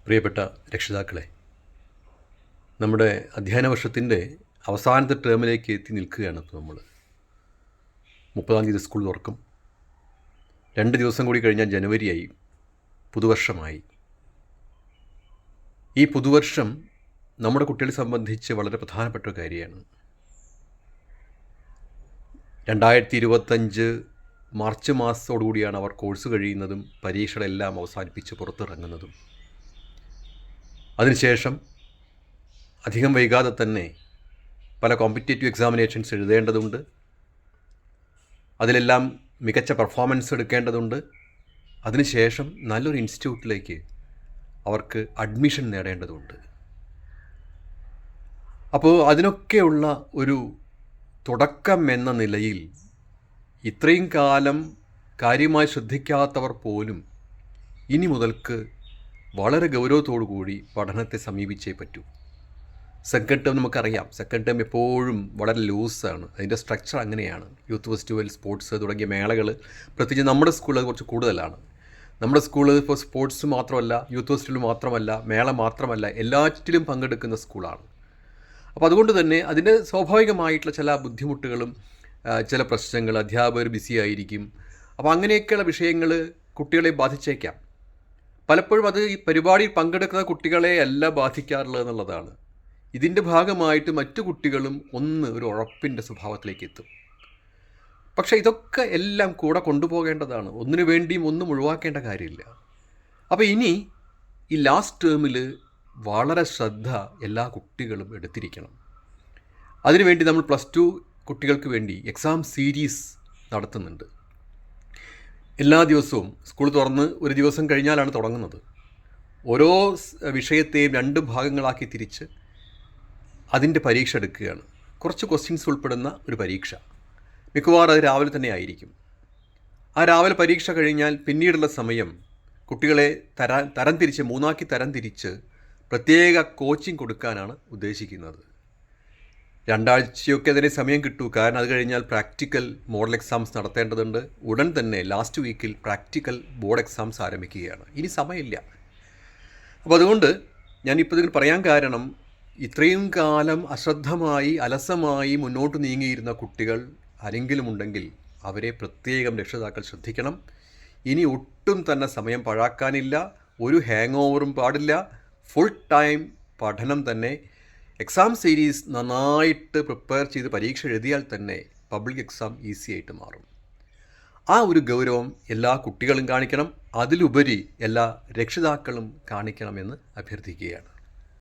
പ്രിയപ്പെട്ട രക്ഷിതാക്കളെ, നമ്മുടെ അധ്യയന വർഷത്തിൻ്റെ അവസാനത്തെ ടേമിലേക്ക് എത്തി നിൽക്കുകയാണ് ഇപ്പോൾ നമ്മൾ. 30-ാം തീയതി സ്കൂൾ തുറക്കും. 2 ദിവസം കൂടി കഴിഞ്ഞാൽ ജനുവരിയായി, പുതുവർഷമായി. ഈ പുതുവർഷം നമ്മുടെ കുട്ടികളെ സംബന്ധിച്ച് വളരെ പ്രധാനപ്പെട്ട ഒരു കാര്യമാണ്. 2025 മാർച്ച് മാസത്തോടുകൂടിയാണ് അവർ കോഴ്സ് കഴിയുന്നതും പരീക്ഷകളെല്ലാം അവസാനിപ്പിച്ച് പുറത്തിറങ്ങുന്നതും. അതിനുശേഷം അധികം വൈകാതെ തന്നെ പല കോമ്പറ്റേറ്റീവ് എക്സാമിനേഷൻസ് എഴുതേണ്ടതുണ്ട്. അതിലെല്ലാം മികച്ച പെർഫോമൻസ് എടുക്കേണ്ടതുണ്ട്. അതിനുശേഷം നല്ലൊരു ഇൻസ്റ്റിറ്റ്യൂട്ടിലേക്ക് അവർക്ക് അഡ്മിഷൻ നേടേണ്ടതുണ്ട്. അപ്പോൾ അതിനൊക്കെയുള്ള ഒരു തുടക്കം എന്ന നിലയിൽ ഇത്രയും കാലം കാര്യമായി ശ്രദ്ധിക്കാത്തവർ പോലും ഇനി മുതൽക്ക് വളരെ ഗൗരവത്തോടു കൂടി പഠനത്തെ സമീപിച്ചേ പറ്റൂ. സെക്കൻഡ് ടേം നമുക്കറിയാം. സെക്കൻഡ് ടേം എപ്പോഴും വളരെ ലൂസാണ്. അതിൻ്റെ സ്ട്രക്ചർ അങ്ങനെയാണ്. യൂത്ത് ഫെസ്റ്റിവൽ, സ്പോർട്സ് തുടങ്ങിയ മേളകൾ, പ്രത്യേകിച്ച് നമ്മുടെ സ്കൂളിൽ കുറച്ച് കൂടുതലാണ്. നമ്മുടെ സ്കൂള് ഇപ്പോൾ സ്പോർട്സ് മാത്രമല്ല, യൂത്ത് ഫെസ്റ്റിവൽ മാത്രമല്ല, മേള മാത്രമല്ല, എല്ലാറ്റിലും പങ്കെടുക്കുന്ന സ്കൂളാണ്. അപ്പോൾ അതുകൊണ്ട് തന്നെ അതിൻ്റെ സ്വാഭാവികമായിട്ടുള്ള ചില ബുദ്ധിമുട്ടുകളും ചില പ്രശ്നങ്ങൾ, അധ്യാപകർ ബിസി ആയിരിക്കും. അപ്പോൾ അങ്ങനെയൊക്കെയുള്ള വിഷയങ്ങൾ കുട്ടികളെ ബാധിച്ചേക്കാം. പലപ്പോഴും അത് ഈ പരിപാടിയിൽ പങ്കെടുക്കുന്ന കുട്ടികളെ അല്ല ബാധിക്കാറുള്ളത് എന്നുള്ളതാണ്. ഇതിൻ്റെ ഭാഗമായിട്ട് മറ്റു കുട്ടികളും ഒരു ഉഴപ്പിൻ്റെ സ്വഭാവത്തിലേക്ക് എത്തും. പക്ഷേ ഇതൊക്കെ എല്ലാം കൂടെ കൊണ്ടുപോകേണ്ടതാണ്. ഒന്നിനു വേണ്ടിയും ഒന്നും ഒഴിവാക്കേണ്ട കാര്യമില്ല. അപ്പോൾ ഇനി ഈ ലാസ്റ്റ് ടേമിൽ വളരെ ശ്രദ്ധ എല്ലാ കുട്ടികളും എടുത്തിരിക്കണം. അതിനുവേണ്ടി നമ്മൾ +2 കുട്ടികൾക്ക് വേണ്ടി എക്സാം സീരീസ് നടത്തുന്നുണ്ട്. എല്ലാ ദിവസവും സ്കൂൾ തുറന്ന് ഒരു ദിവസം കഴിഞ്ഞാലാണ് തുടങ്ങുന്നത്. ഓരോ വിഷയത്തെയും 2 ഭാഗങ്ങളാക്കി തിരിച്ച് അതിൻ്റെ പരീക്ഷ എടുക്കുകയാണ്. കുറച്ച് ക്വസ്റ്റ്യൻസ് ഉൾപ്പെടുന്ന ഒരു പരീക്ഷ. മിക്കവാറും അത് രാവിലെ തന്നെ ആയിരിക്കും. ആ രാവിലെ പരീക്ഷ കഴിഞ്ഞാൽ പിന്നീടുള്ള സമയം കുട്ടികളെ തരംതിരിച്ച് 3 തരംതിരിച്ച് പ്രത്യേക കോച്ചിങ് കൊടുക്കാനാണ് ഉദ്ദേശിക്കുന്നത്. 2 ആഴ്ചയൊക്കെ അതിന് സമയം കിട്ടൂ. കാരണം അത് കഴിഞ്ഞാൽ പ്രാക്ടിക്കൽ മോഡൽ എക്സാംസ് നടത്തേണ്ടതുണ്ട്. ഉടൻ തന്നെ ലാസ്റ്റ് വീക്കിൽ പ്രാക്ടിക്കൽ ബോർഡ് എക്സാംസ് ആരംഭിക്കുകയാണ്. ഇനി സമയമില്ല. അപ്പോൾ അതുകൊണ്ട് ഞാനിപ്പോൾ ഇതിൽ പറയാൻ കാരണം, ഇത്രയും കാലം അശ്രദ്ധമായി അലസമായി മുന്നോട്ട് നീങ്ങിയിരുന്ന കുട്ടികൾ ആരെങ്കിലും ഉണ്ടെങ്കിൽ അവരെ പ്രത്യേകം രക്ഷിതാക്കൾ ശ്രദ്ധിക്കണം. ഇനി ഒട്ടും തന്നെ സമയം പാഴാക്കാനില്ല. ഒരു ഹാങ് ഓവറും പാടില്ല. ഫുൾ ടൈം പഠനം തന്നെ. എക്സാം സീരീസ് നന്നായിട്ട് പ്രിപ്പയർ ചെയ്ത് പരീക്ഷ എഴുതിയാൽ തന്നെ പബ്ലിക് എക്സാം ഈസി ആയിട്ട് മാറും. ആ ഒരു ഗൗരവം എല്ലാ കുട്ടികളും കാണിക്കണം. അതിലുപരി എല്ലാ രക്ഷിതാക്കളും കാണിക്കണമെന്ന് അഭ്യർത്ഥിക്കുകയാണ്.